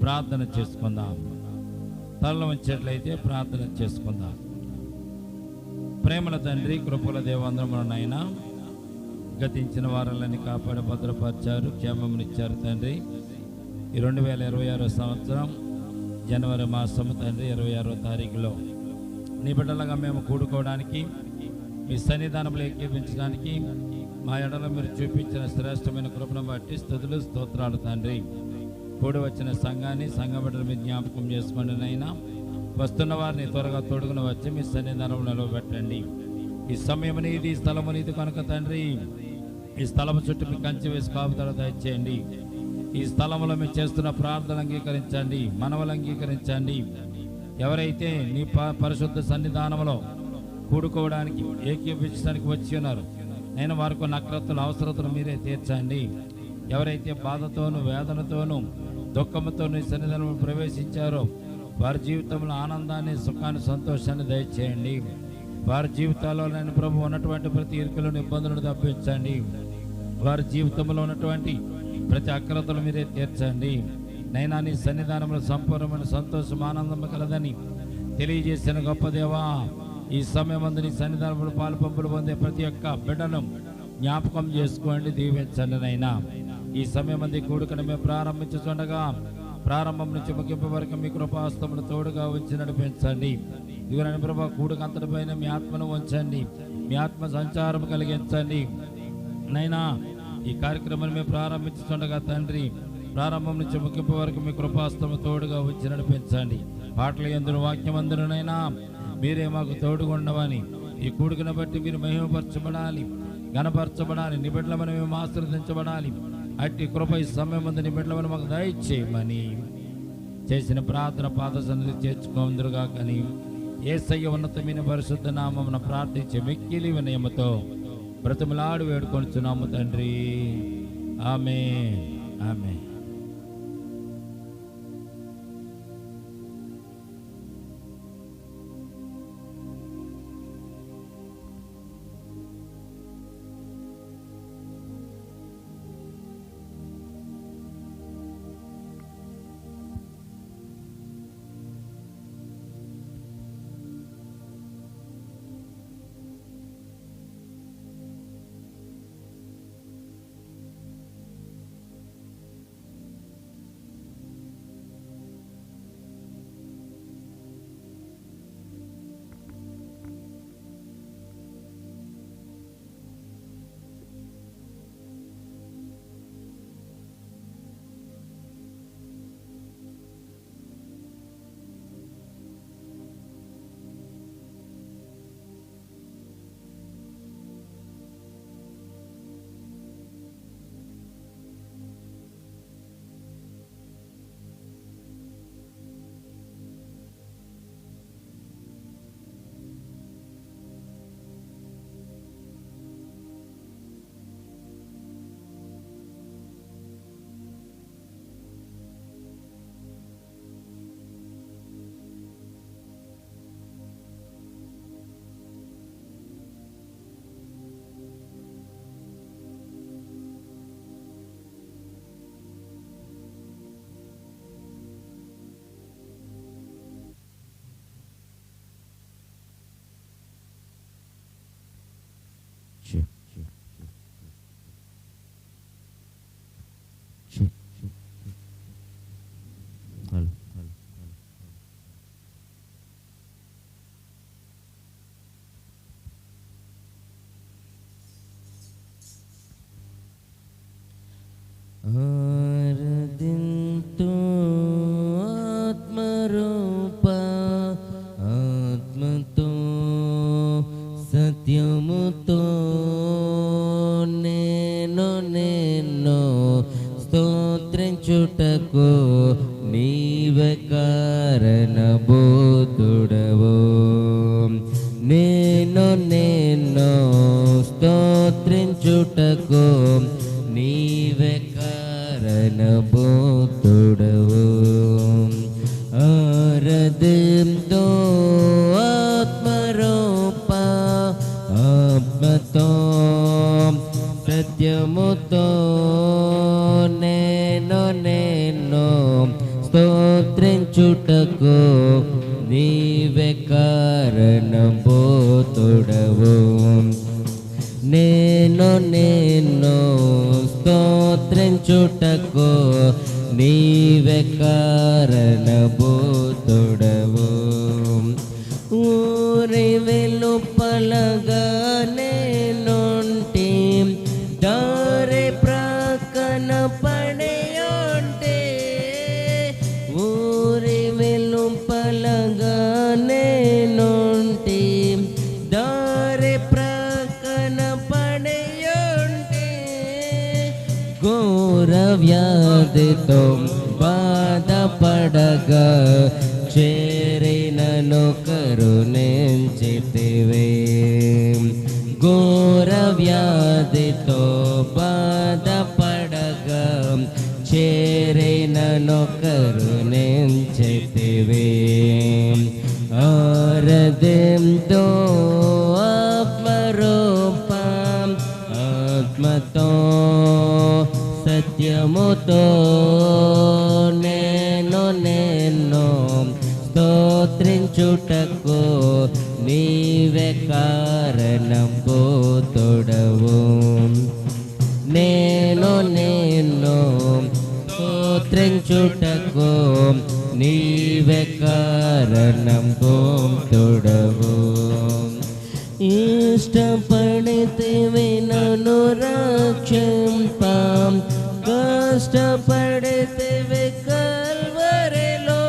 ప్రార్థన చేసుకుందాం. తలలో ఉంచేట్లయితే ప్రార్థన చేసుకుందాం. ప్రేమల తండ్రి, కృపల దేవంద్రములనైనా గతించిన వారాలని కాపాడి భద్రపరిచారు, క్షేమమునిచ్చారు తండ్రి. ఈ 2026 సంవత్సరం జనవరి మాసము తండ్రి 26వ తారీఖులో నీ బిడ్డలుగా మేము కూడుకోవడానికి, మీ సన్నిధానంలో ఏకీపించడానికి మా ఎడలో మీరు చూపించిన శ్రేష్టమైన కృపను బట్టి స్తుతులు స్తోత్రాలు తండ్రి. కూడి వచ్చిన సంఘాన్ని, సంఘ బిడ్డలు మీ జ్ఞాపకం చేసుకోండి నైనా. వస్తున్న వారిని త్వరగా తోడుకుని వచ్చి మీ సన్నిధానంలో నిలవబెట్టండి. ఈ సమయం నీది, ఈ స్థలము నీది కనుక తండ్రి, ఈ స్థలము చుట్టూ మీ కంచె వేసి కాపుదల దయచేయండి. ఈ స్థలంలో మేము చేస్తున్న ప్రార్థనలు అంగీకరించండి, మనవలు అంగీకరించండి. ఎవరైతే నీ పరిశుద్ధ సన్నిధానంలో కూడుకోవడానికి, ఏకీపించడానికి వచ్చి ఉన్నారు, నేను వారికి నక్రతుల అవసరతలు మీరే తీర్చండి. ఎవరైతే బాధతోనూ, వేదనతోనూ, దుఃఖంతోనూ ఈ సన్నిధానంలో ప్రవేశించారో వారి జీవితంలో ఆనందాన్ని, సుఖాన్ని, సంతోషాన్ని దయచేయండి. వారి జీవితాల్లో నేను ప్రభు ఉన్నటువంటి ప్రతి ఇరుకులను, ఇబ్బందులను తప్పించండి. వారి జీవితంలో ఉన్నటువంటి ప్రతి అక్రతలు మీరే తీర్చండి. నైనా నీ సన్నిధానంలో సంపూర్ణమైన సంతోషం, ఆనందం కలదని తెలియజేసిన గొప్ప దేవా, ఈ సమయం నీ సన్నిధానంలో పాలు పంపులు పొందే ప్రతి ఒక్క బిడ్డను జ్ఞాపకం చేసుకోండి, దీవించండి నైనా. ఈ సమయం కూడుకను మేము ప్రారంభించుతుండగా ప్రారంభం నుంచి ముగింపు వరకు మీ కృపాస్తమును తోడుగా ఉంచి నడిపించండి. ఇదిగోనని ప్రభా, కూడుకంతటిపైన మీ ఆత్మను ఉంచండి, మీ ఆత్మ సంచారం కలిగించండి నైనా. ఈ కార్యక్రమాన్ని మేము ప్రారంభించుతుండగా తండ్రి, ప్రారంభం నుంచి ముగింపు వరకు మీ కృపాస్తము తోడుగా వచ్చి నడిపించండి. పాటలు ఎందును, వాక్యం అందునైనా మీరే మాకు తోడుగా ఉండవని, ఈ కూడుకును బట్టి మీరు మహిమపరచబడాలి, ఘనపరచబడాలి, నిబిడ్లమని మేము ఆశీర్వదించబడాలి. అట్టి కృప ఈ సమయం ముందు నిబిడ్లమని మాకు దయచేయమని చేసిన ప్రార్థన పాద సన్నిధి చేర్చుకోందురుగా. కానీ యేసయ్య ఉన్నతమైన పరిశుద్ధ నామమున ప్రార్థించే మిక్కిలి వినయముతో బ్రతిమలాడి వేడుకొనుచున్నాము తండ్రి. ఆమేన్, ఆమేన్. ఆరాధింతు ఆత్మరూప, ఆత్మతో సత్యముతో నేను స్తోత్రించుటకు నీవే కారణభూతుడవు. నేను స్తోత్రించుటకు నీవే కారణభూతుడవు. ఆరాధింతు ఆత్మరూప, ఆత్మతో సత్యముతో నేను స్తోత్రించుటకు నీవే కారణము తోడవు. నేను స్తోత్రించుటకు నీవే కారణము తోడవు. ఊరి వెలుపలగా నేనుంటి దారి ప్రక్కన పడేయుంటే, ఊరి వెలుపలగా నేనుంటి దారి ప్రక్కన పడేయుంటే, ఘోర వ్యాధితో బాధపడగా చేరినను కరుణించితివే. ఘోర వ్యాధితో బాధపడగా చేరినను కరుణించితివే. ఆరాధింతు ఆత్మరూపం ఆత్మతో సత్యముతో నేను స్తోత్రించుటకు నీవే కారణము తోడవు. నేను స్తోత్రించుటకు నీవే కారణము తోడవు. ఇష్టపడితివి నన్ను రక్షింపం, కష్టపడితివి కల్వరిలో.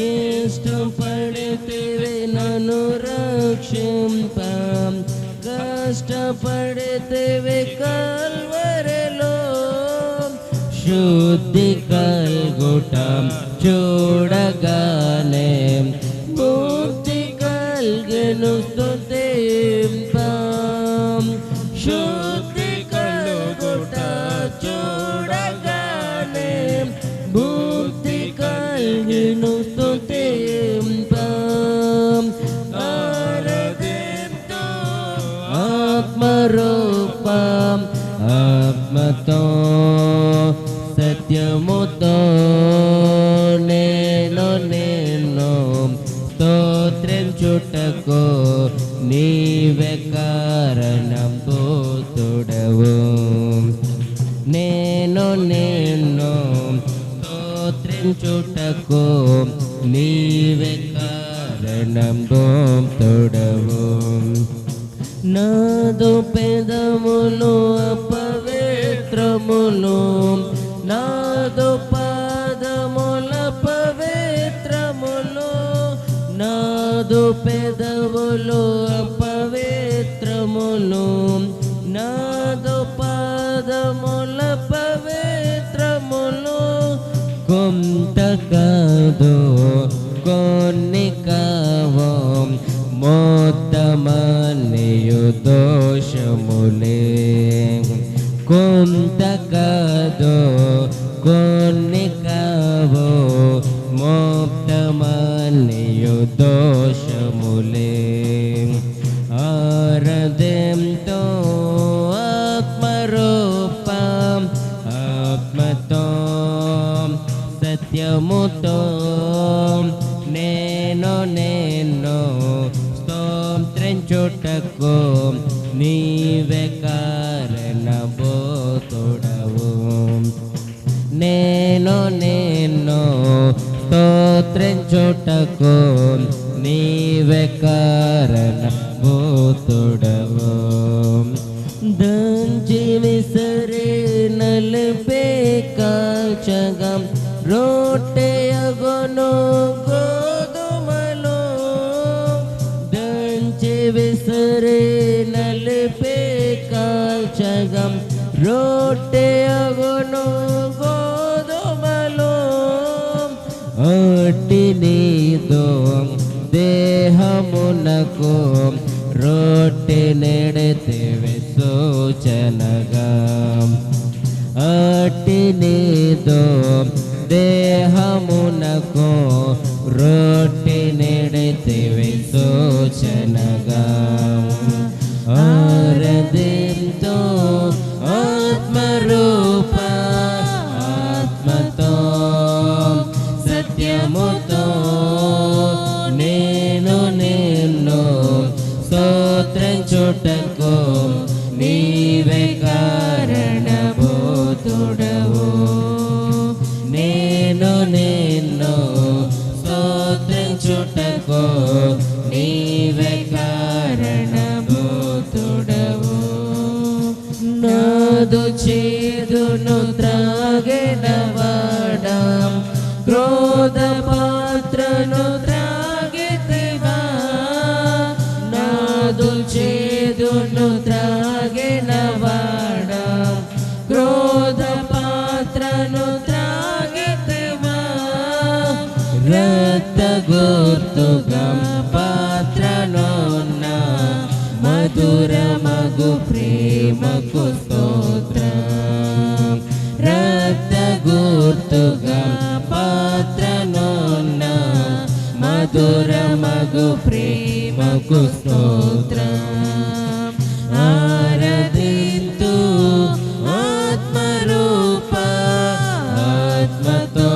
ఇష్టపడితివి నన్ను రక్షింపం, కష్టపడితివి కల్వరిలో. శుద్ధి కల్గుట చూడగానే ముక్తి కల్గెను స్తుతింపం. శుద్ధి కల్గుట చూడగానే ముక్తి కల్గెను స్తుతింపం. ఆరాధింతు ఆత్మరూపం ఆత్మతో సత్యముతో నేను స్తోత్రించుటకు నీవే కారణము తోడవు. నేను స్తోత్రించుటకు నీవే కారణము తోడవు. నాదు పెదములు అపవిత్రములు, నాదు పాదముల పవిత్రములు. నాదు పెదవులు అపవిత్రములు, నాదు పాదముల పవిత్రములు. కొంత కాదు కొన్ని కావు మొత్తమనియు దోషములే. కొంత కాదు కొన్ని కావు మొత్తమనియు దోషములే. ఆరాధింతు ఆత్మరూపం ఆత్మతో సత్యముతో నేను స్తోత్రించుటకు నీవే కారణము తోడవు. నేను స్తోత్రించుటకు నీవే కారణము తోడవు. దంచి విసరి నలిపే కాచగం రొట్టెయగును గోధుమలు. దంచి విసరి నలిపే కాచగం రొట్టెయగును గోధుమలు. అట్టి నీదు దేహమునకు రొట్టె నెడితివి సూచనగా. అట్టి నీదు దేహమునకు రొట్టె నెడితివి సూచనగా. ఆరాధింతు ఆత్మరూప ఆత్మతో సత్యముతో నేను నిన్ను స్తోత్రించుటకు నీవే కారణభూతుడవు. నేను నిన్ను స్తోత్రించుటకు నీవే కారణభూతుడవు. నాదు చేదును త్రాగినవాడా, క్రోధ పాత్రను త్రాగితివా. నాదు చేదును త్రాగినవాడా, క్రోధ పాత్రను త్రాగితివా. రక్త గుర్తుగా పాత్రనున్న మధుర మగు ప్రేమకు స్తోత్రం. రక్త గుర్తుగా పాత్రనున్న మధుర మగు ప్రేమకు స్తోత్రం. ఆరాధింతు ఆత్మరూప, ఆత్మతో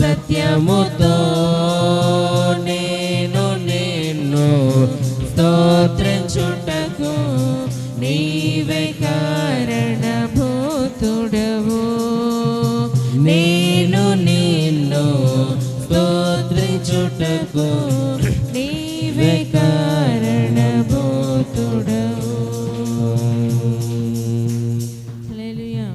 సత్యముతో నేను నిన్ను స్తోత్రించుటకు నీవే కారణభూతుడవు. నేను నిన్ను స్తోత్రించుటకు నీవే కారణభూతుడవు. హల్లెలూయా.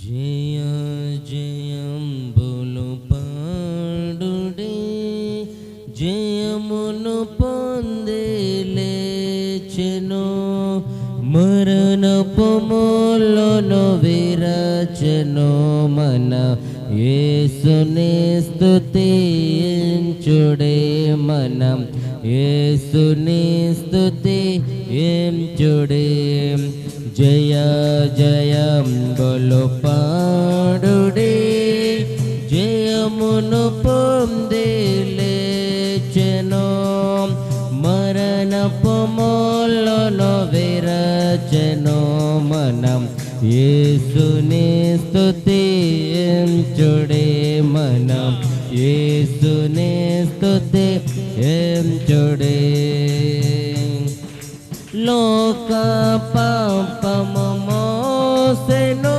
జయ జయంబులు పాడుడే, జయమును పొంది లేచెను. మరణపు ముళ్ళను విరచెను. మన యేసుని స్తుతించుడే, మనం యేసుని స్తుతించుడే. జయ జయంబులు పాడుడే, జయమును పొంది లేచెను. మరణపు ముళ్ళను విరచెను. మనం యేసుని స్తుతించుడే, మనం యేసుని స్తుతించుడే. లోక పాపము మోసెను,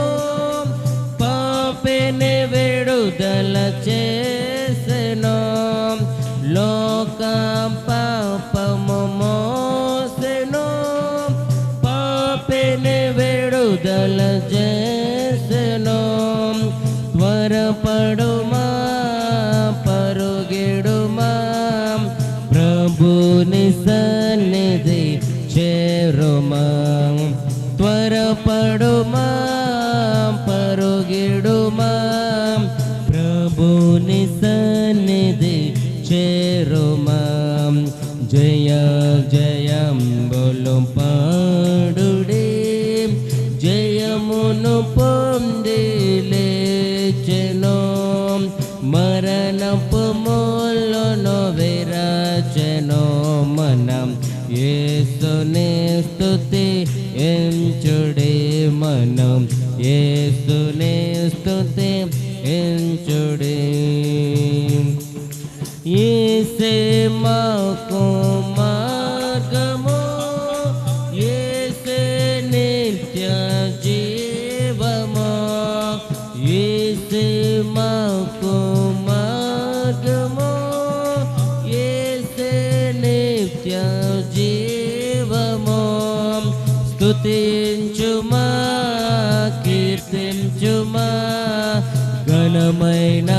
పాపిని విడుదల చేసెను. లోక పాపము మోసెను, పాపిని విడుదల చేసెను. త్వరపడుమా పరుగిడుమా, ప్రభుని సన్నిధి చేరుమా. త్వరపడుమా చేరుమా జయ జయంబులు పాడుడే జయమును పొంది లేచెను మరణపు మూలను విరచెను మనం యేసుని స్తుతి ఎంచుడే మనం యేసుని స్తుతి ఎంచుడే యేసే మాకు మార్గము యేసే నిత్య జీవము యేసే మాకు మార్గము యేసే నిత్య జీవము స్తుతించుమా కీర్తించుమా ఘనమైన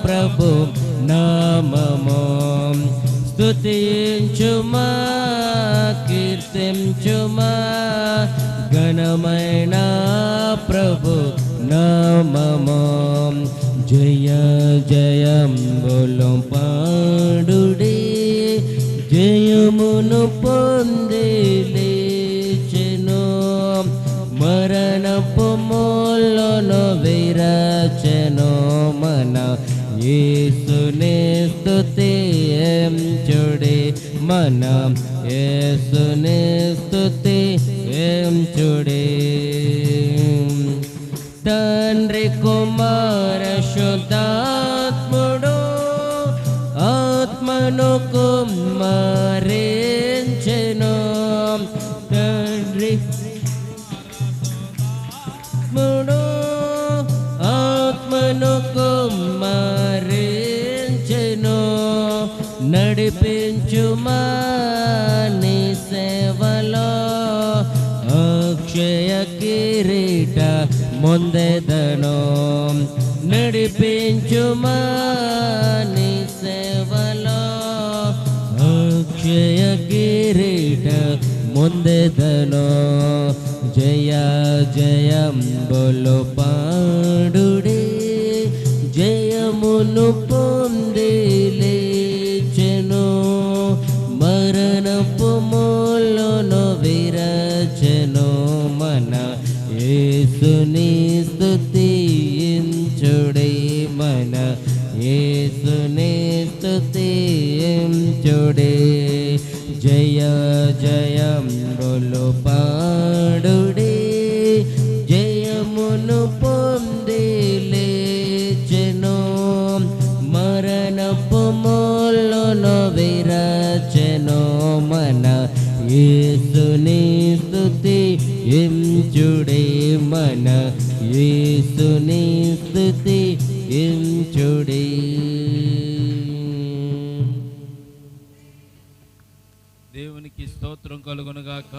ప్రభు నామము స్తుతించుమా కీర్తించుమా ఘనమైన ప్రభు నామము జయ జయంబులు పాడుడే జయమును పొంది లేచెను మరణపు మూలను విరచెను మన యేసుని స్తుతి ఎంచుడే మన యేసుని స్తుతి ఎంచుడే తండ్రి కుమార శుద్ధాత్ముడు ఆత్మను కుమ్మరించెను తండ్రి ముడు ఆత్మను కుమ్మరించెను నడిపించుమా నీ సేవలో అక్షయ కిరీట ముందెదను నడిపించుమా నీ సేవలో అక్షయ కిరీట ముందెదను జయ జయంబులు పాడుడే జయమును పొంది లేచెను మరణపు మూలను విరచెను మన యేసుని స్తుతించుడే మన యేసుని స్తుతించుడే జయ జయంబులు పాడుడే జయమును పొంది లేచెను మరణపు మూలను విరచెను మన యేసుని స్తుతి ఎంచుడే మన యేసుని స్తుతి ఎంచుడే దేవునికి స్తోత్రం కలుగునుగాక.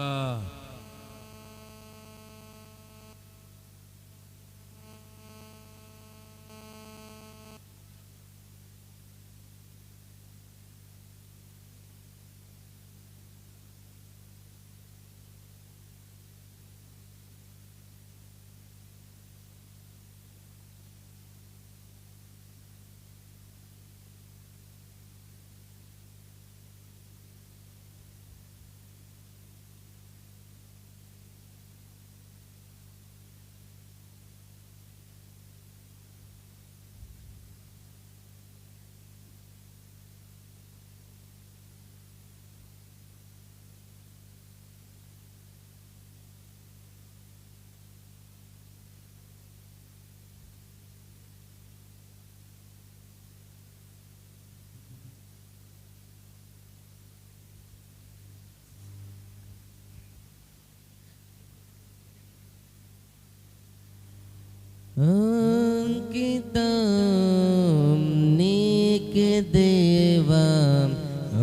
అంకితం నీకే దేవా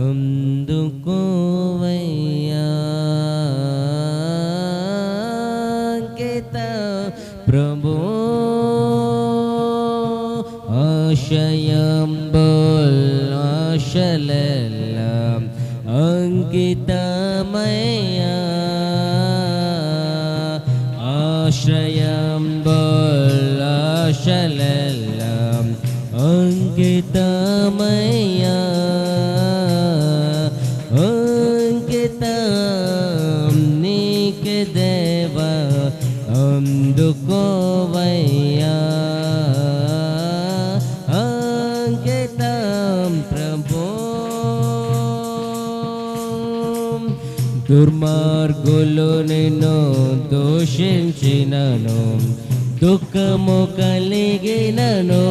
అందుకోవయ్యా అంకితం ప్రభు ఆశయంబుల్ ఆశలెల్లం అంకితమయ్యా ఆశ్రయంబుల్ ఆశలెల్లం అంకితమయ్యా అందుకోవయ్యా అంకితం ప్రభు. దుర్మార్గులు నిన్ను దూషించినను, దుఃఖము కలిగినను.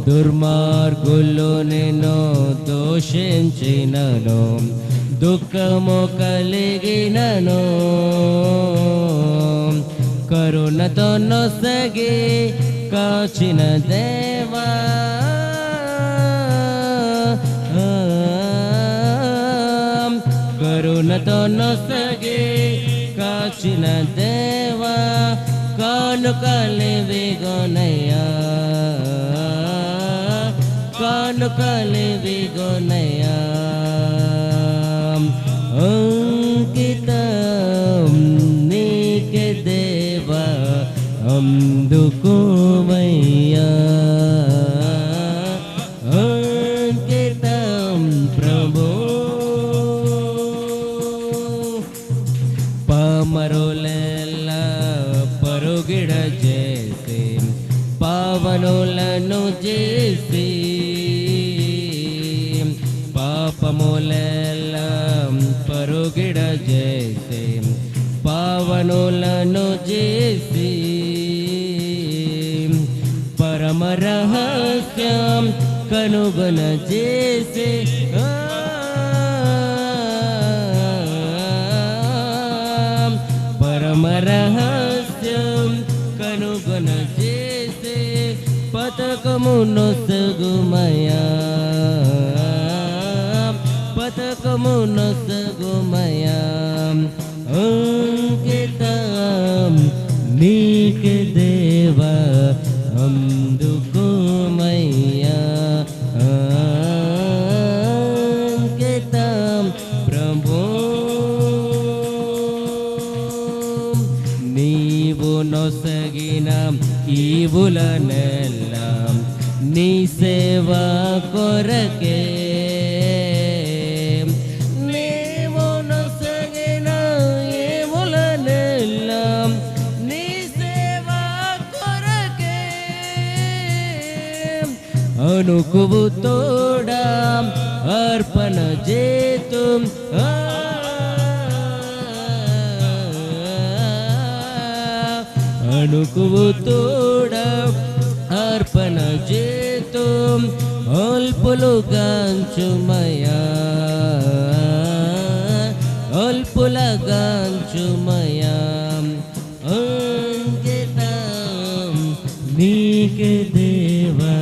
దుర్మార్గులు నిన్ను దూషించినను, దుఃఖము కలిగినను. కరుణతో నొసగి కాచిన దేవా, కరుణతో నొసగి కాచిన దేవా, కానుకలివిగొనయ్యా, కానుకలివిగొనయ్యా. అంకితం నీకే దేవా, అందుకోవయ్యా అంకితం ప్రభు. పామరులెల్ల పరుగిడ చేసి, పావనులను చేసి, పాపములెల్ల పరుగిడ చేసి, పావనులను చేసి, పరమ రహస్యం కనుగొన చేసి, పరమ రహస్యం కనుగొన చేసి, పతకము నొసగుమయా, పతకము నొసగుమయా. అంకితం నీకే దేవా, అందుకోమయ్యా అంకితం ప్రభు. నీవు నొసగిన ఈవులనెల్లా నీ సేవ కొరకే, నీవు నొసగిన ఈవులనెల్లా నీ సేవ కొరకే. అనుకువు తోడా అర్పణ చేతు, అనుకువు తోడా అర్పణ చేతు, అల్పులు గాంచుమయా, అల్పుల గాంచుమయా. అంకితం నీకే దేవా,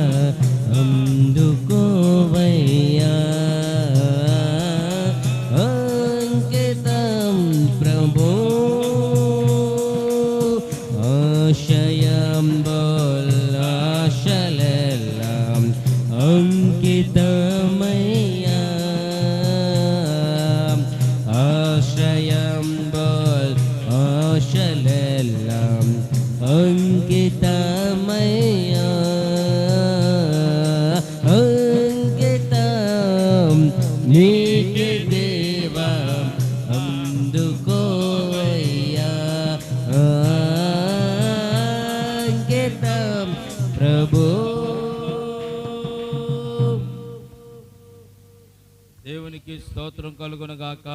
అందుకోవయ్యా అంకితం ప్రభు. ఆశయం బోలాశలెల్లాం అంకితమయ్యా, ఆశ్రయం బోల్ ఆశలెల్లాం అంకితమయ్యా అంకితం నీకే దేవా, అందుకోవయ్యా అంకితం ప్రభు. దేవునికి స్తోత్రం కలుగునుగాక.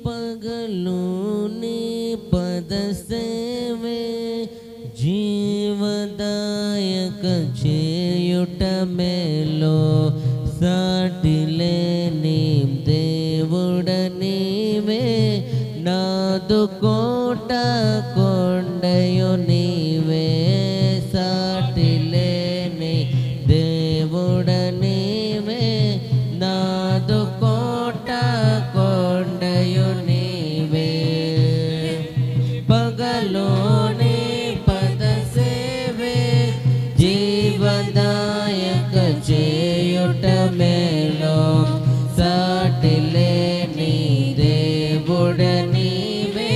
పగలు నీ పద సేవే జీవదాయక చేయుట మేలో, సాటిలేని దేవుడ నీవే నాదు కోట కొండయు నీవే సాటి లేని దేవుడ నీవే నాదు కోట కొండయు నీవే పగలోని పద సేవే జీవదాయక చేయుట మేలో సాటి లేని దేవుడ నీవే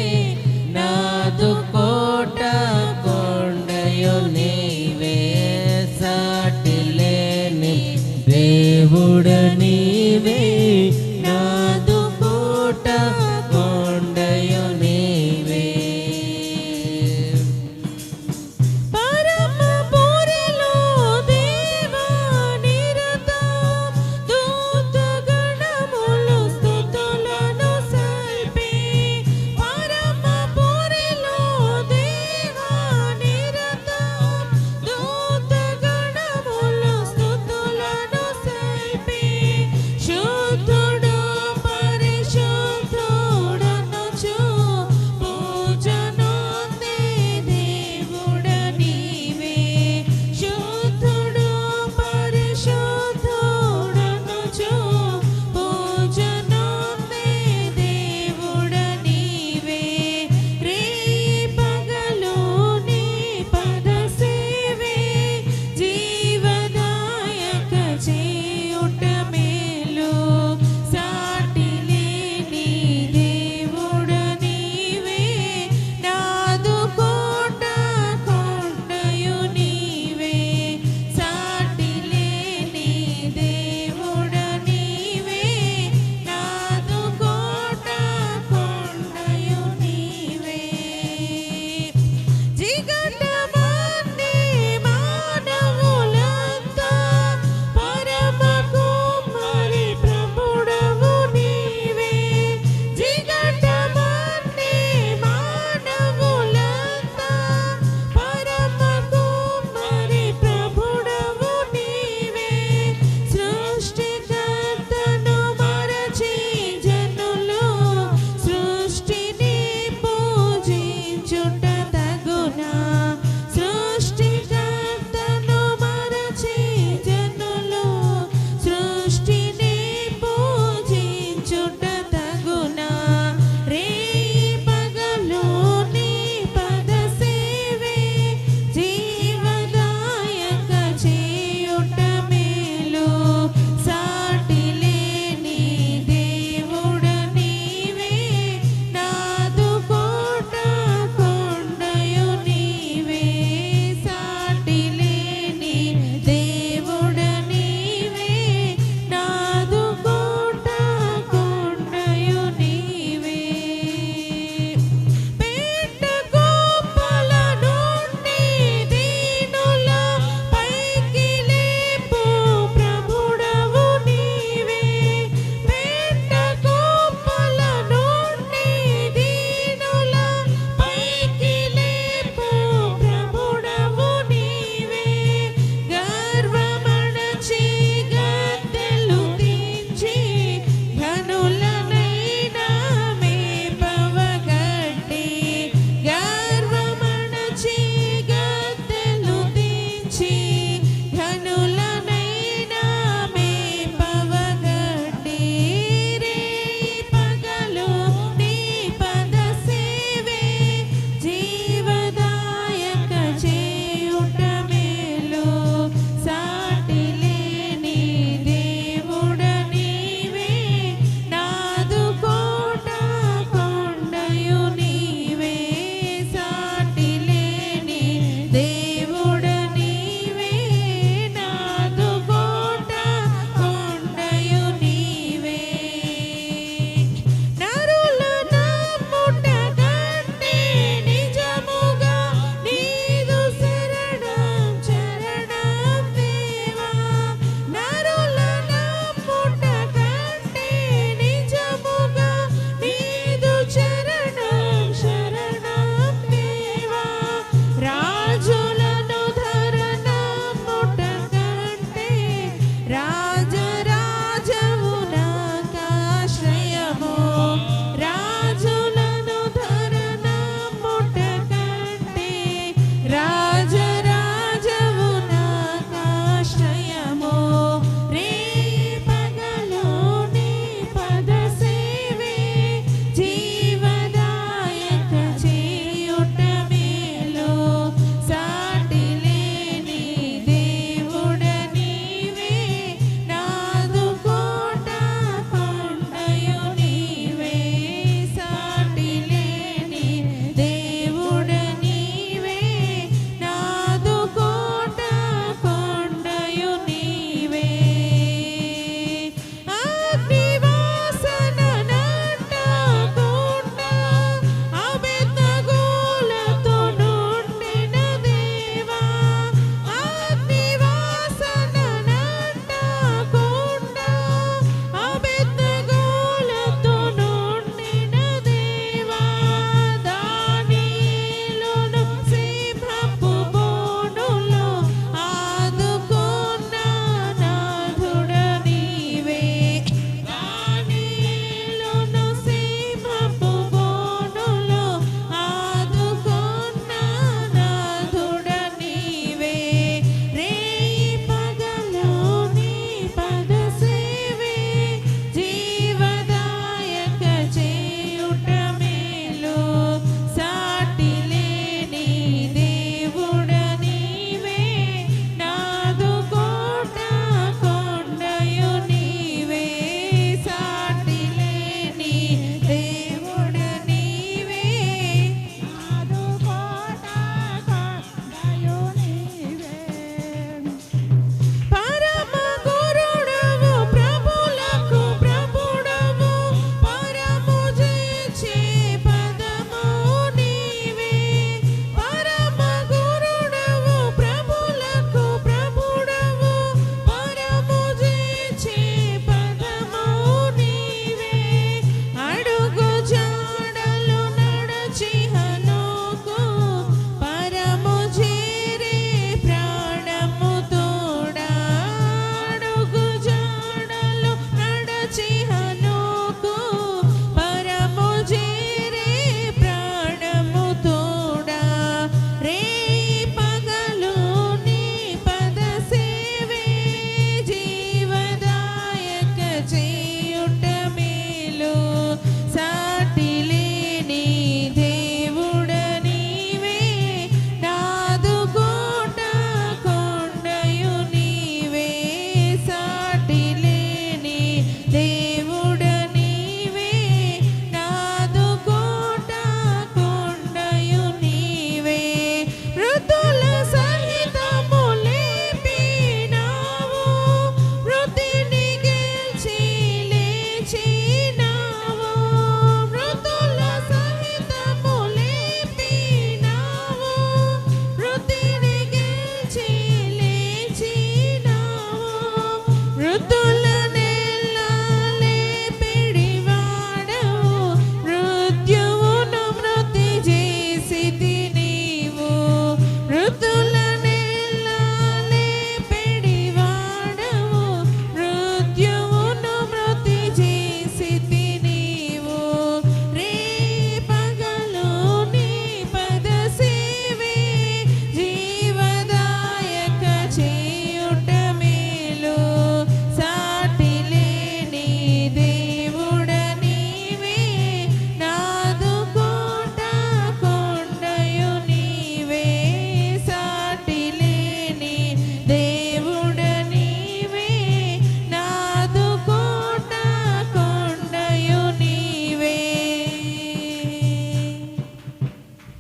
నాదు కోట కొండయు నీవే సాటి లేని దేవుడ నీవే నాదు కోట కొండయు నీవే పరమ పూరిలో దేవా నిరత దూత గణములు స్తుతులను సల్పి పరమ పూరిలో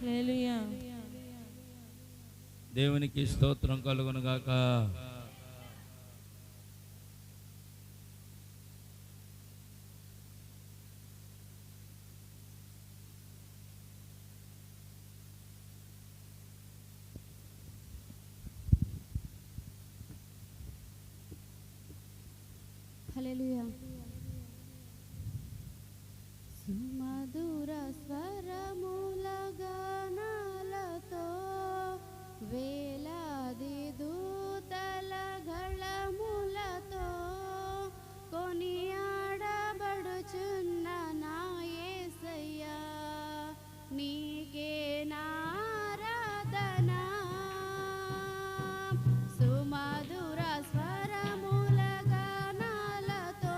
హల్లెలూయా. దేవునికి స్తోత్రం కలుగును గాక. హల్లెలూయా. సుమధుర స్వరముల గానాలతో వేలాది దూతల గళములతో కొనియాడబడుచున్న నా యేసయ్యా, నీకే నారాధనా. సుమధుర స్వరముల గానాలతో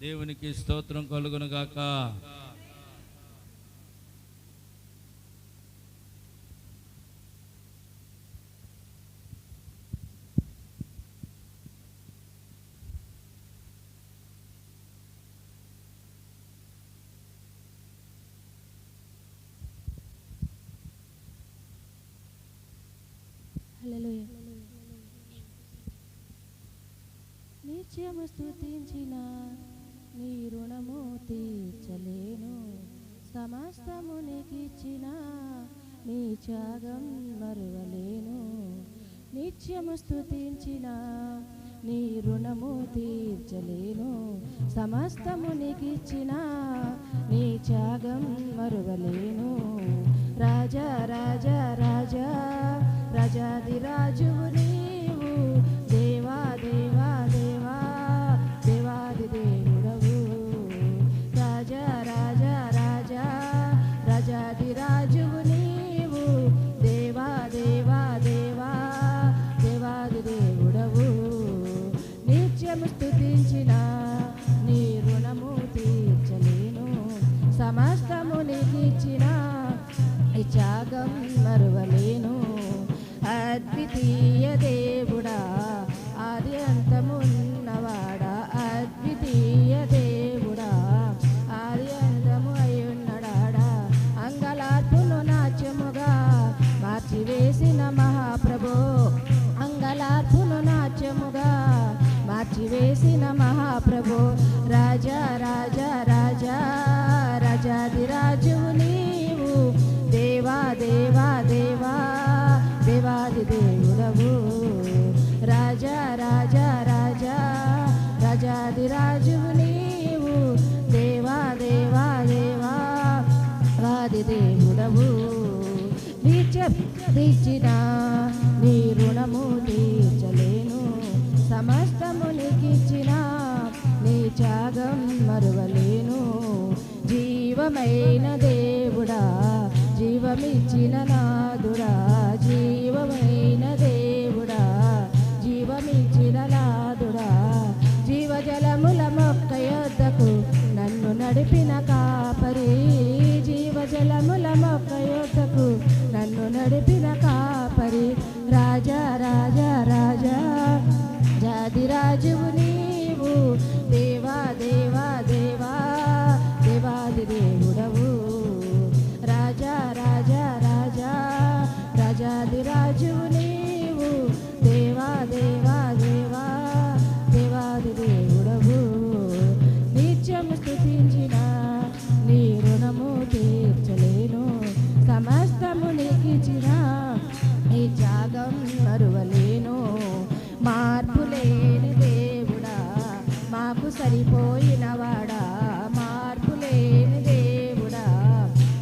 దేవునికి స్తోత్రం కలుగును గాక. నిత్యము స్తుతించిన నీ రుణము తీర్చలేను, సమస్తము నీకిచ్చిన నీ త్యాగం మరువలేను. నిత్యము స్తుతించిన నీ రుణము తీర్చలేను, సమస్తము నీకిచ్చిన నీ త్యాగం మరువలేను. రాజా రాజా రాజా రాజాది రాజువు నీవు, దేవా దేవా దేవా దేవాది దేవుడవు. రాజా రాజా రాజా రాజాది రాజువు నీవు, దేవా దేవా దేవా దేవాది దేవుడవు. నిత్యము స్తుతించిన నీ రుణము తీర్చలేను, సమస్తము నీకిచ్చిన ఈ త్యాగం మరువలేను. అద్వితీయ దేవుడా, ఆది అంతమున్నవాడా, అద్వితీయ దేవుడా, ఆది అంతము అయ్యున్నడాడా, అంగలార్పును నాట్యముగా మార్చివేసిన మహాప్రభో, అంగలార్పును నాట్యముగా మార్చివేసిన మహాప్రభో. రాజా రాజా రాజా రాజాది రాజువు నీవు, దేవా దేవా దేవా దేవాది దేవుడవు. రాజా రాజా రాజా రాజాది రాజువు నీవు, దేవా దేవా దేవా వాది దేవుడవు. తీర్చిన నీ రుణము తీర్చలేను, సమస్తము నీకిచ్చిన నీ త్యాగం మరువలేను. జీవమైన దేవుడా, జీవమిచ్చిన నాదుడా, జీవమైన దేవుడా, జీవమిచ్చిన నాదుడా, జీవజలముల మొక్క యొద్దకు నన్ను నడిపిన కాపరి, జీవజలముల మొక్క యొద్దకు నన్ను నడిపిన కాపరి. రాజా రాజా రాజా జాది రాజువు నీవు, దేవా దేవా దేవా దేవాది దేవుడవు. రాజా రాజా రాజా రాజాది రాజువు నీవు, దేవా దేవా దేవా దేవాది దేవుడవు. నిత్యము స్తుతించిన నీ రుణము తీర్చలేను, సమస్తము నీకిచ్చిన నీ త్యాగం మరువలేను. మార్పు లేని దేవుడా, మాకు సరిపోయినవాడా, మార్పు లేని దేవుడా,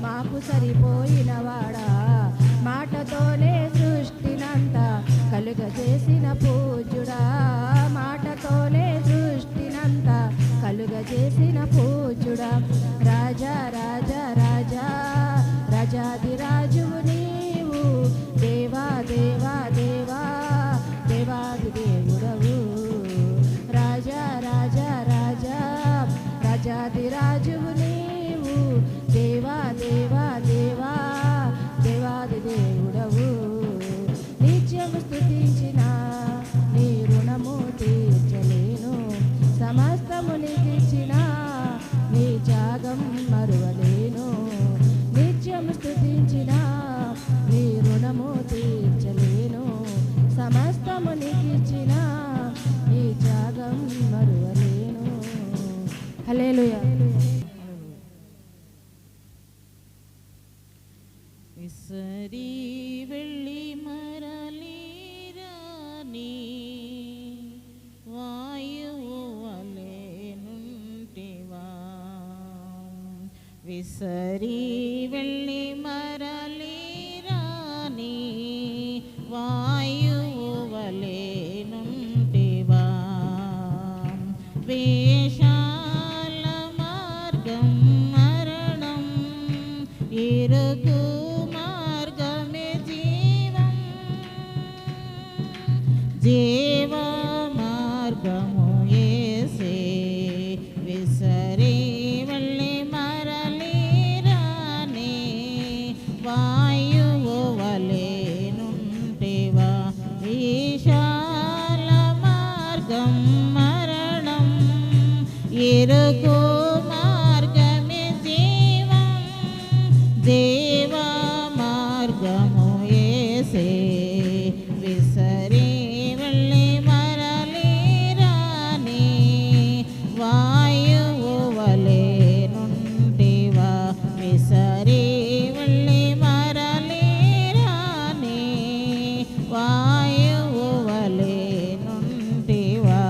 మాకు సరిపోయినవాడా, మాటతోనే సృష్టినంతా కలుగజేసిన పూజ్యుడా, మాటతోనే సృష్టినంతా కలుగజేసిన పూజ్యుడా. రాజా రాజా రాజా రాజాది రాజువు నీవు, దేవా దేవా దేవా దేవాది దేవుడవు. రాజా రాజా రాజా రాజాది రాజువు నీవు, దేవా దేవా దేవా దేవాది దేవుడవు. నిత్యము స్తుతించిన నీ రుణము తీర్చలేను, సమస్తము నీకిచ్చిన నీ త్యాగం మరువలేను. నిత్యము స్తుతించిన నీ రుణము తీర్చలేను, సమస్తము నీకిచ్చిన నీ త్యాగం మరువలేను. హల్లెలూయా. విసరి వెళ్ళి మరలి రాని వాయువు వలె నుంటివా, విసరి వెళ్ళి మరలి రాని వాయువు వలె నుంటివా. వేషాల మార్గం మరణం, ఇరుకు మార్గమే జీవం, జీవ మార్గము యేసే. ఇరుకు మార్గమే జీవం దేవ మార్గము యేసే విసరి వెళ్ళి మరలి రాని వాయువు వలె నుండివా విసరి వెళ్ళి మరలి రాని వాయువు వలె నుండివా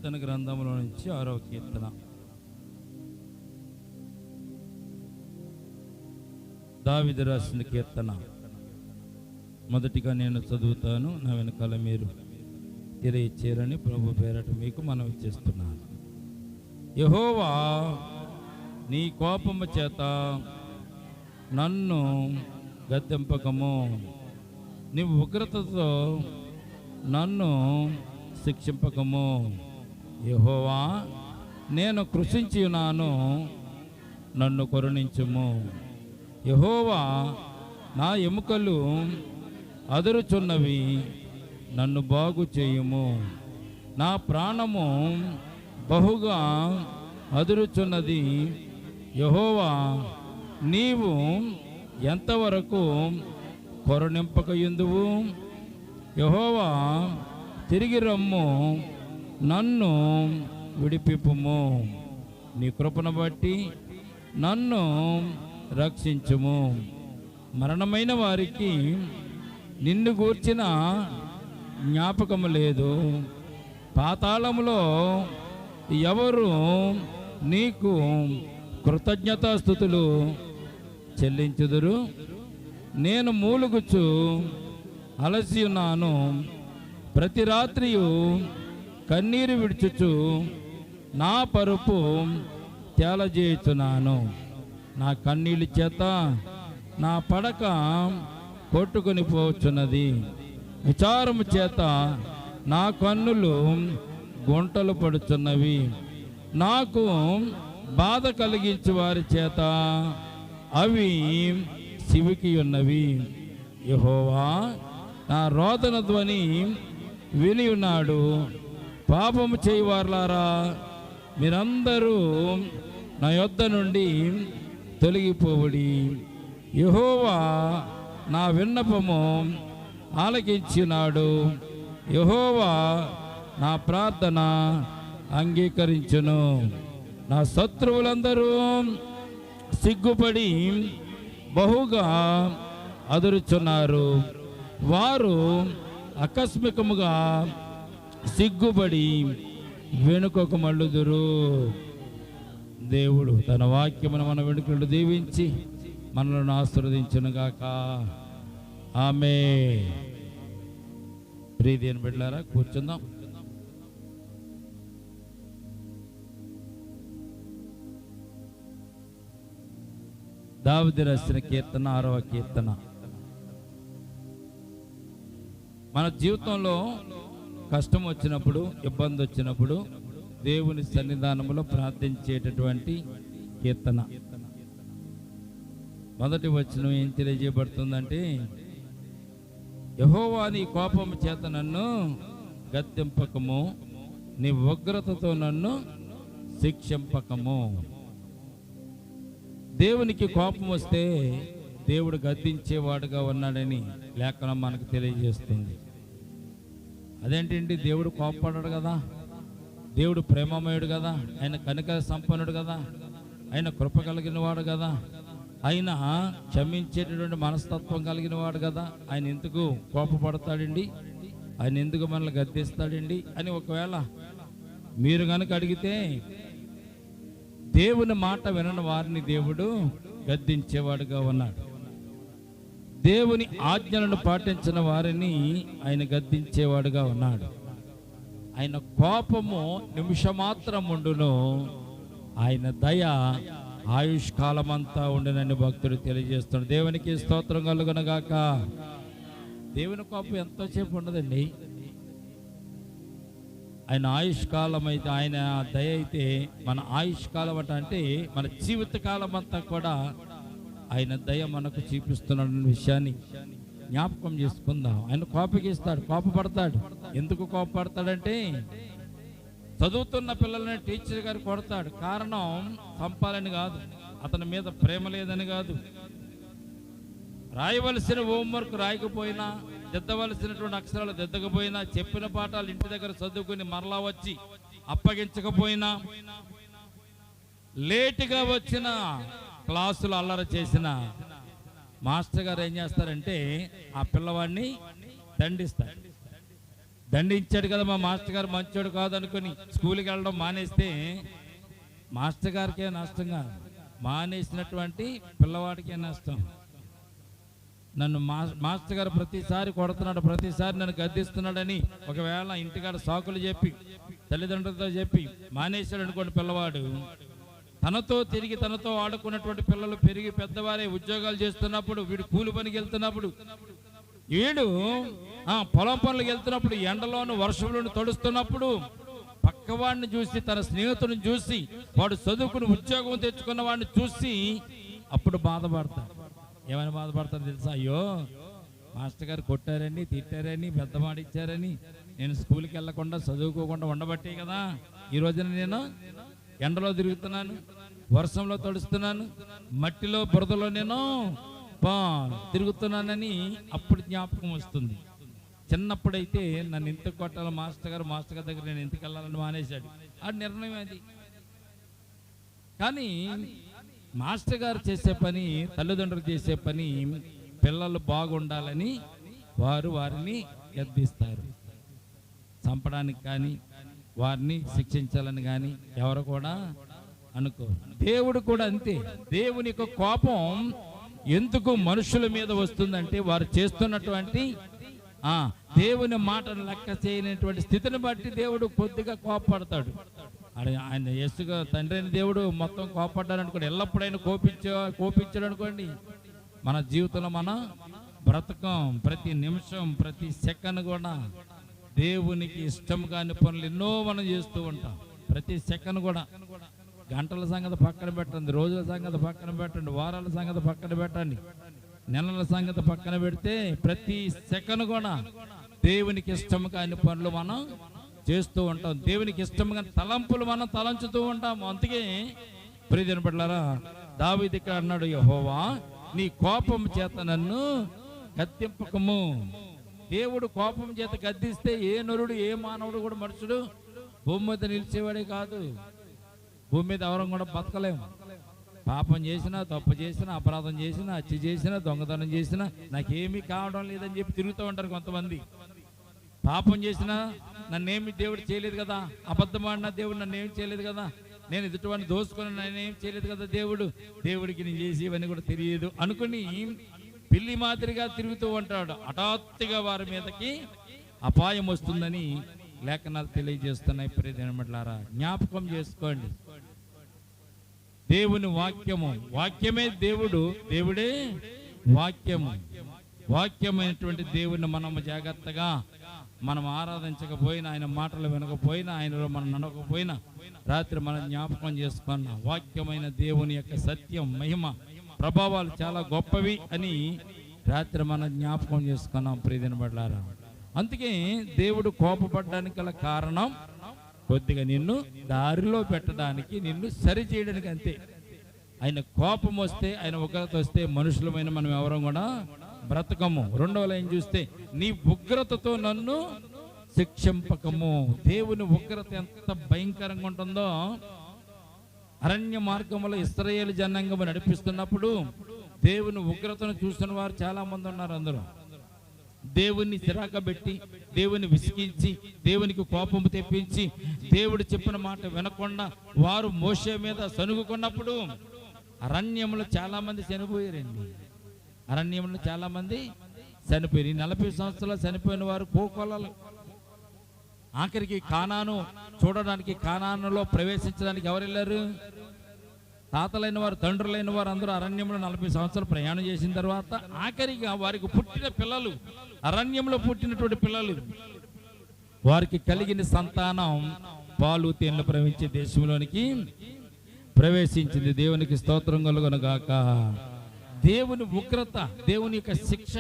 కీర్తన గ్రంథంలో నుంచి 6వ కీర్తన. దావీదు రాసిన కీర్తన. మొదటిగా నేను చదువుతాను, నా వెనకాల మీరు తెలియచేయరని ప్రభు పేరట మీకు మనవి చేస్తున్నాను. యెహోవా, నీ కోపము చేత నన్ను గద్దెంపకము, నీ ఉగ్రతతో నన్ను శిక్షింపకము. యెహోవా, నేను కృషించి ఉన్నాను, నన్ను కరుణించుము. యెహోవా, నా ఎముకలు అదురుచున్నవి, నన్ను బాగు చేయుము. నా ప్రాణము బహుగా అదురుచున్నది. యెహోవా, నీవు ఎంతవరకు కరుణింపకయుందువు? యెహోవా, తిరిగి రమ్ము, నన్ను విడిపింపుము. నీ కృపను బట్టి నన్ను రక్షించుము. మరణమైన వారికి నిన్ను గూర్చిన జ్ఞాపకము లేదు. పాతాళములో ఎవరు నీకు కృతజ్ఞతాస్తుతులు చెల్లించుదురు? నేను మూలుగుచు అలసి ఉన్నాను, ప్రతి రాత్రియు కన్నీరు విడుచుచు నా పరుపు తేలజేయుచున్నాను. నా కన్నీళ్ళ చేత నా పడక కొట్టుకొని పోవచ్చున్నది. విచారము చేత నా కన్నులు గుంటలు పడుచున్నవి. నాకు బాధ కలిగించు వారి చేత అవి శివికి ఉన్నవి. యెహోవా, నా రోదన ధ్వని విని ఉన్నాడు. పాపము చేయవారులారా, మీరందరూ నా యొద్ద నుండి తొలగిపోవుడి. యెహోవా నా విన్నపము ఆలకించినాడు. యెహోవా నా ప్రార్థన అంగీకరించును. నా శత్రువులందరూ సిగ్గుపడి బహుగా అదురుచున్నారు. వారు ఆకస్మికముగా సిగ్గుపడి వెనుకకు మళ్ళుదురు. దేవుడు తన వాక్యమును మన వెనుకలు దీవించి మనలను ఆశీర్వదించునుగాక. ఆమేన్. ప్రియమైన బిడ్డలారా, కూర్చుందాం. దావీదు రాసిన కీర్తన 6వ కీర్తన. మన జీవితంలో కష్టం వచ్చినప్పుడు, ఇబ్బంది వచ్చినప్పుడు దేవుని సన్నిధానంలో ప్రార్థించేటటువంటి కీర్తన. మొదటి వచనం ఏం తెలియజేయబడుతుందంటే, యెహోవా, నీ కోపము చేత నన్ను గద్దెంపకము, నీ ఉగ్రతతో నన్ను శిక్షింపకము. దేవునికి కోపం వస్తే దేవుడు గద్దించేవాడుగా ఉన్నాడని లేఖనం మనకు తెలియజేస్తుంది. అదేంటండి, దేవుడు కోపపడ్డాడు కదా, దేవుడు ప్రేమమయుడు కదా, ఆయన కనికర సంపన్నుడు కదా, ఆయన కృప కలిగిన వాడు కదా, ఆయన క్షమించేటటువంటి మనస్తత్వం కలిగిన వాడు కదా, ఆయన ఎందుకు కోపపడతాడండి, ఆయన ఎందుకు మనల్ని గద్దిస్తాడండి అని ఒకవేళ మీరు కనుక అడిగితే, దేవుని మాట వినని వారిని దేవుడు గద్దించేవాడుగా ఉన్నాడు. దేవుని ఆజ్ఞలను పాటించిన వారిని ఆయన గద్దించేవాడుగా ఉన్నాడు. ఆయన కోపము నిమిషమాత్రం ఉండును, ఆయన దయ ఆయుష్కాలమంతా ఉండునని భక్తుడు తెలియజేస్తున్నాడు. దేవునికి స్తోత్రం కలుగునగాక. దేవుని కోపం ఎంతోసేపు ఉండదండి. ఆయన ఆయుష్కాలం అయితే, ఆయన దయ అయితే మన ఆయుష్కాలం అంటే మన జీవితకాలం అంతా కూడా ఆయన దయ మనకు చూపిస్తున్నాడు విషయాన్ని జ్ఞాపకం చేసుకుందాం. ఆయన కోపగిస్తాడు, కోపపడతాడు. ఎందుకు కోపపడతాడంటే, చదువుతున్న పిల్లల్ని టీచర్ గారు కొడతాడు. కారణం చంపాలని కాదు, అతని మీద ప్రేమ లేదని కాదు. రాయవలసిన హోంవర్క్ రాయకపోయినా, దిద్దవలసినటువంటి అక్షరాలు దిద్దకపోయినా, చెప్పిన పాఠాలు ఇంటి దగ్గర చదువుకుని మరలా వచ్చి అప్పగించకపోయినా, లేటుగా వచ్చిన క్లాసులు అల్లరి చేసిన మాస్టర్ గారు ఏం చేస్తారంటే ఆ పిల్లవాడిని దండిస్తారు. దండించాడు కదా మా మాస్టర్ గారు మంచోడు కాదనుకొని స్కూల్కి వెళ్ళడం మానేస్తే మాస్టర్ గారికే నష్టంగా, మానేసినటువంటి పిల్లవాడికే నష్టం. నన్ను మాస్టర్ గారు ప్రతిసారి కొడుతున్నాడు, ప్రతిసారి నన్ను గద్దిస్తున్నాడని ఒకవేళ ఇంటికాడ సాకులు చెప్పి తల్లిదండ్రులతో చెప్పి మానేశాడు అనుకోండి, పిల్లవాడు తనతో తిరిగి తనతో ఆడుకున్నటువంటి పిల్లలు పెరిగి పెద్దవారే ఉద్యోగాలు చేస్తున్నప్పుడు, వీడు కూలి పనికి వెళ్తున్నప్పుడు, వీడు పొలం పనులకు వెళ్తున్నప్పుడు, ఎండలోను వర్షంలోను తడుస్తున్నప్పుడు పక్కవాడిని చూసి, తన స్నేహితుడిని చూసి, వాడు చదువుకుని ఉద్యోగం తెచ్చుకున్న వాడిని చూసి అప్పుడు బాధపడతాడు. ఏమైనా బాధపడతారు తెలుసా? అయ్యో మాస్టర్ గారు కొట్టారని, తిట్టారని, బెద్దమాడిచ్చారని నేను స్కూల్కి వెళ్ళకుండా చదువుకోకుండా ఉండబట్టే కదా ఈ రోజున నేను ఎండలో తిరుగుతున్నాను, వర్షంలో తడుస్తున్నాను, మట్టిలో బురదలో నేను తిరుగుతున్నానని అప్పుడు జ్ఞాపకం వస్తుంది. చిన్నప్పుడైతే నన్ను ఎంత కొట్టాలి మాస్టర్ గారు దగ్గర నేను ఎందుకు వెళ్ళాలని మానేశాడు. ఆ నిర్ణయం అది. కానీ మాస్టర్ గారు చేసే పని, తల్లిదండ్రులు చేసే పని, పిల్లలు బాగుండాలని వారిని గద్దిస్తారు. చంపడానికి కానీ వారిని శిక్షించాలని కానీ ఎవరు కూడా అనుకో. దేవుడు కూడా అంతే. దేవుని యొక్క కోపం ఎందుకు మనుషుల మీద వస్తుందంటే వారు చేస్తున్నటువంటి దేవుని మాటను లెక్క చేయనటువంటి స్థితిని బట్టి దేవుడు కొద్దిగా కోపపడతాడు. ఆయన యేసుగా తండ్రి అయిన దేవుడు మొత్తం కోపడ్డాడు అనుకోండి, ఎల్లప్పుడైనా కోపించాడు అనుకోండి, మన జీవితంలో మన బ్రతకం ప్రతి నిమిషం ప్రతి సెకండ్ కూడా దేవునికి ఇష్టం కాని పనులు ఎన్నో మనం చేస్తూ ఉంటాం. ప్రతి సెకండ్ కూడా. గంటల సంగతి పక్కన పెట్టండి, రోజుల సంగతి పక్కన పెట్టండి, వారాల సంగతి పక్కన పెట్టండి, నెలల సంగతి పక్కన పెడితే ప్రతి సెకండ్ కూడా దేవునికి ఇష్టం కాని పనులు మనం చేస్తూ ఉంటాం. దేవునికి ఇష్టం కాని తలంపులు మనం తలంచుతూ ఉంటాం. అందుకే ప్రియమైన బిడ్డలారా, దావీదు ఇక్కడ అన్నాడు, యెహోవా నీ కోపం చేత నన్ను గద్దింపకము. దేవుడు కోపం చేత గద్దిస్తే ఏ నరుడు, ఏ మానవుడు కూడా, మనుషుడు భూమి మీద నిలిచేవాడే కాదు. భూమి మీద ఎవరం కూడా బతకలేము. పాపం చేసినా, తప్పు చేసినా, అపరాధం చేసినా, హత్య చేసినా, దొంగతనం చేసినా నాకేమీ కావడం లేదని చెప్పి తిరుగుతూ ఉంటారు కొంతమంది. పాపం చేసినా నన్నేమి దేవుడు చేయలేదు కదా, అబద్ధం ఆడినా దేవుడు నన్నేం చేయలేదు కదా, నేను ఎదుటివాడిని దోసుకొని నేనేం చేయలేదు కదా, దేవుడికి నేను చేసి ఇవన్నీ కూడా తెలియదు అనుకుని పిల్లి మాదిరిగా తిరుగుతూ ఉంటాడు. హఠాత్తుగా వారి మీదకి అపాయం వస్తుందని లేఖనాలు తెలియజేస్తున్నాయి. ప్రియమైనలారా, జ్ఞాపకం చేసుకోండి, దేవుని వాక్యమే దేవుడు, దేవుడే వాక్యము. వాక్యమైనటువంటి దేవుని మనము జాగ్రత్తగా మనం ఆరాధించకపోయినా, ఆయన మాటలు వినకపోయినా, ఆయనలో మనం నడవకపోయినా రాత్రి మనం జ్ఞాపకం చేసుకున్నాం. వాక్యమైన దేవుని యొక్క సత్యం, మహిమ, ప్రభావాలు చాలా గొప్పవి అని రాత్రి మనం జ్ఞాపకం చేసుకున్నాం. ప్రియమైన బిడ్డలారా, అందుకే దేవుడు కోపపడడానికి గల కారణం కొద్దిగా నిన్ను దారిలో పెట్టడానికి, నిన్ను సరి చేయడానికి, అంతే. ఆయన కోపం వస్తే, ఆయన ఉగ్రత వస్తే మనుషులమైన మనం ఎవరం కూడా బ్రతకము. రెండవ లైన్ చూస్తే, నీ ఉగ్రతతో నన్ను శిక్షింపకము. దేవుని ఉగ్రత ఎంత భయంకరంగా ఉంటుందో. అరణ్య మార్గంలో ఇశ్రాయేలు జనాంగం నడిపిస్తున్నప్పుడు దేవుని ఉగ్రతను చూస్తున్న వారు చాలా మంది ఉన్నారు. అందరూ దేవుణ్ణి చిరాకబెట్టి, దేవుని విసిగించి, దేవునికి కోపం తెప్పించి, దేవుడు చెప్పిన మాట వినకుండా వారు మోషే మీద సనుగుకున్నప్పుడు అరణ్యంలో చాలా మంది చనిపోయారండి. అరణ్యంలో చాలా మంది చనిపోయారు. 40 సంవత్సరాలు చనిపోయిన వారు కోకొల్లలు. ఆఖరికి కానాను చూడడానికి, కానానులో ప్రవేశించడానికి ఎవరు వెళ్ళారు? తాతలైన వారు, తండ్రులైన వారు అందరూ అరణ్యంలో 40 సంవత్సరాలు ప్రయాణం చేసిన తర్వాత ఆఖరిగా వారికి పుట్టిన పిల్లలు, అరణ్యంలో పుట్టినటువంటి పిల్లలు, వారికి కలిగిన సంతానం పాలు తేనెలు ప్రవహించే దేశంలోనికి ప్రవేశించింది. దేవునికి స్తోత్రం కలుగునుగాక. దేవుని ఉగ్రత, దేవుని యొక్క శిక్ష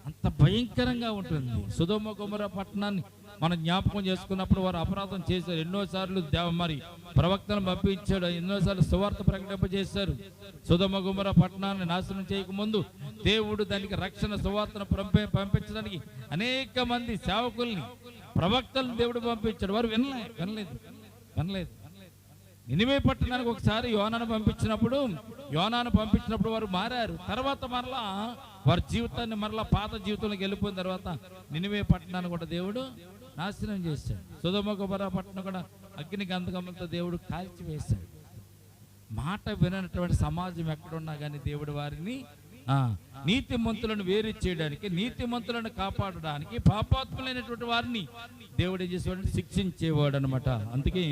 అంత భయంకరంగా ఉంటుంది. సొదొమ గొమొర్రా పట్టణాన్ని మనం జ్ఞాపకం చేసుకున్నప్పుడు వారు అపరాధం చేశారు. ఎన్నోసార్లు మరి ప్రవక్తను పంపించాడు, ఎన్నోసార్లు సువార్త ప్రకటింపజేశారు. సొదొమ గొమొర్రా పట్టణాన్ని నాశనం చేయకముందు దేవుడు దానికి రక్షణ సువార్తను పంపించడానికి అనేక మంది సేవకుల్ని, ప్రవక్తలను దేవుడు పంపించాడు. వారు వినలేదు. నినివే పట్టణానికి ఒకసారి యోనాను పంపించినప్పుడు వారు మారారు. తర్వాత మరలా వారి జీవితాన్ని మరలా పాత జీవితంలోకి వెళ్ళిపోయిన తర్వాత నినివే పట్టణాన్ని కూడా దేవుడు నాశనం చేశాడు. సొదొమ గొమొర్రా పట్టణం కూడా అగ్ని గంధకములతో దేవుడు కాల్చివేశాడు. మాట వినటువంటి సమాజం ఎక్కడున్నా కానీ దేవుడు వారిని నీతిమంతులను వేరు చేయడానికి, నీతిమంతులను కాపాడడానికి, పాపాత్ములైనటువంటి వారిని దేవుడు ఏం చేసేవాడు? శిక్షించేవాడు అనమాట. అందుకే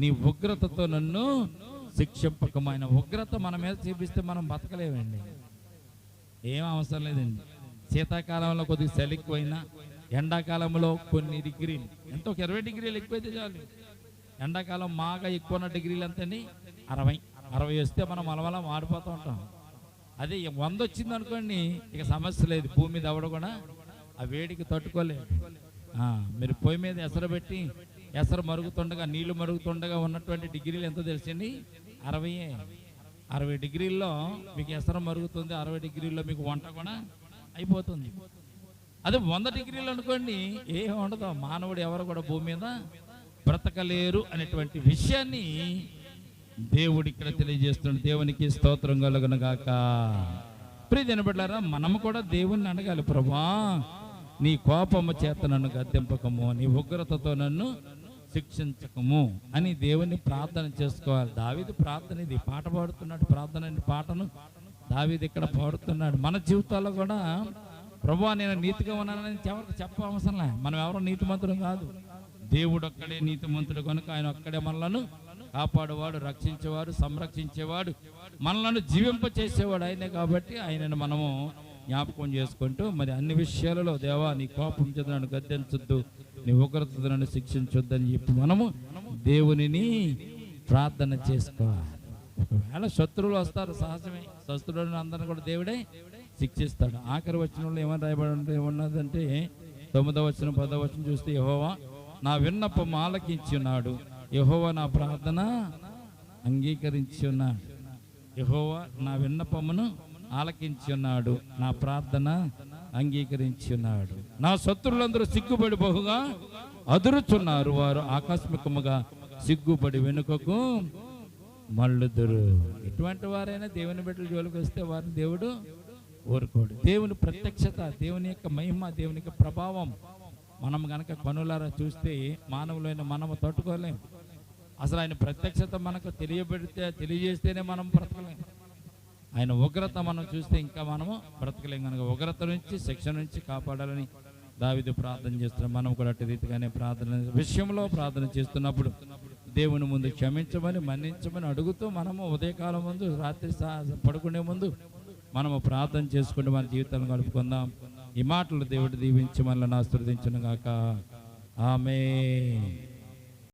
నీ ఉగ్రతతో నన్ను శిక్షింపకమైన ఉగ్రత మన మీద చూపిస్తే మనం బతకలేమండి. ఏం అవసరం లేదండి. శీతాకాలంలో కొద్దిగా చలి ఎక్కువైనా, ఎండాకాలంలో కొన్ని డిగ్రీలు, ఎంతో 20 డిగ్రీలు ఎక్కువైతే చాలు. ఎండాకాలం మాగా ఎక్కువ ఉన్న డిగ్రీలు ఎంతండి? 60 వస్తే మనం అలవలా మాడిపోతూ ఉంటాం. అదే 100 వచ్చింది అనుకోండి, ఇక సమస్య లేదు. భూమి మీద ఎవడ కూడా ఆ వేడికి తట్టుకోలేదు. మీరు పొయ్యి మీద ఎసరు పెట్టి ఎసరు మరుగుతుండగా, నీళ్లు మరుగుతుండగా ఉన్నటువంటి డిగ్రీలు ఎంతో తెలుసండి? 60 డిగ్రీల్లో మీకు ఎసరు మరుగుతుంది, 60 డిగ్రీల్లో మీకు వంట కూడా అయిపోతుంది. అదే 100 డిగ్రీలు అనుకోండి, ఏం ఉండదు. మానవుడు ఎవరు కూడా భూమి మీద బ్రతకలేరు అనేటువంటి విషయాన్ని దేవుడు ఇక్కడ తెలియజేస్తున్నాడు. దేవునికి స్తోత్రం కలుగును గాక. ప్రియమైన బిడ్డలారా, మనము కూడా దేవుణ్ణి అడగాలి, ప్రభువా నీ కోపము చేత నన్ను గద్దెంపకము, నీ ఉగ్రతతో నన్ను శిక్షించకము అని దేవుని ప్రార్థన చేసుకోవాలి. దావీదు ప్రార్థన ఇది. పాట పాడుతున్నాడు, ప్రార్థన పాటను దావీదు ఇక్కడ పాడుతున్నాడు. మన జీవితాల్లో కూడా ప్రభువా నేను నీతిగా ఉన్నానని ఎవరికి చెప్పవసరంలే. మనం ఎవరో నీతిమంతుడు కాదు. దేవుడు ఒక్కడే నీతిమంతుడు కనుక ఆయన ఒక్కడే మనలను కాపాడువాడు, రక్షించేవాడు, సంరక్షించేవాడు, మనలను జీవింపచేసేవాడు ఆయనే. కాబట్టి ఆయనను మనము జ్ఞాపకం చేసుకుంటూ మరి అన్ని విషయాలలో దేవా నీ కోపం చేత నన్ను గద్దించొద్దు, నీ ఉగ్రతతో నన్ను శిక్షించొద్దు అని చెప్పి మనము దేవునిని ప్రార్థన చేసుకోవాలి. ఒకవేళ శత్రువులు వస్తారు, సహజమే. శత్రువులను అందరిని కూడా దేవుడే శిక్షిస్తాడు. ఆఖరి వచనంలో ఏమని రాయబడి ఉన్నదంటే 9వ వచనం 10వ వచనం చూస్తే యెహోవా నా విన్నపం ఆలకించి ఉన్నాడు, యెహోవా నా ప్రార్థన అంగీకరించి ఉన్నాడు. యెహోవా నా విన్నపమును ఆలకించి ఉన్నాడు, నా ప్రార్థన అంగీకరించి ఉన్నాడు. నా శత్రులందరూ సిగ్గుపడి బహుగా అదురుచున్నారు, వారు ఆకస్మికముగా సిగ్గుపడి వెనుకకు మళ్ళుదురు. ఎటువంటి వారైనా దేవుని బిడ్డల జోలికి వస్తే వారిని దేవుడు ఊరుకోడు. దేవుని ప్రత్యక్షత, దేవుని యొక్క మహిమ, దేవుని యొక్క ప్రభావం మనం కనుక కనులారా చూస్తే మానవులైన మనము తట్టుకోలేం. అసలు ఆయన ప్రత్యక్షత మనకు తెలియజేస్తేనే మనం బ్రతకలేం. ఆయన ఉగ్రత మనం చూస్తే ఇంకా మనము బ్రతకలేం. కనుక ఉగ్రత నుంచి, శిక్ష నుంచి కాపాడాలని దావీదు ప్రార్థన చేస్తున్నాం. మనం కూడా అటు రీతిగానే ప్రార్థన విషయంలో ప్రార్థన చేస్తున్నప్పుడు దేవుని ముందు క్షమించమని, మన్నించమని అడుగుతూ మనము ఉదయకాలం ముందు, రాత్రి పడుకునే ముందు మనము ప్రార్థన చేసుకుంటూ మన జీవితాలను గడుపుకుందాం. ఈ మాటలు దేవుడు దీవించి మనల్ని ఆశీర్వదించును గాక. ఆమేన్.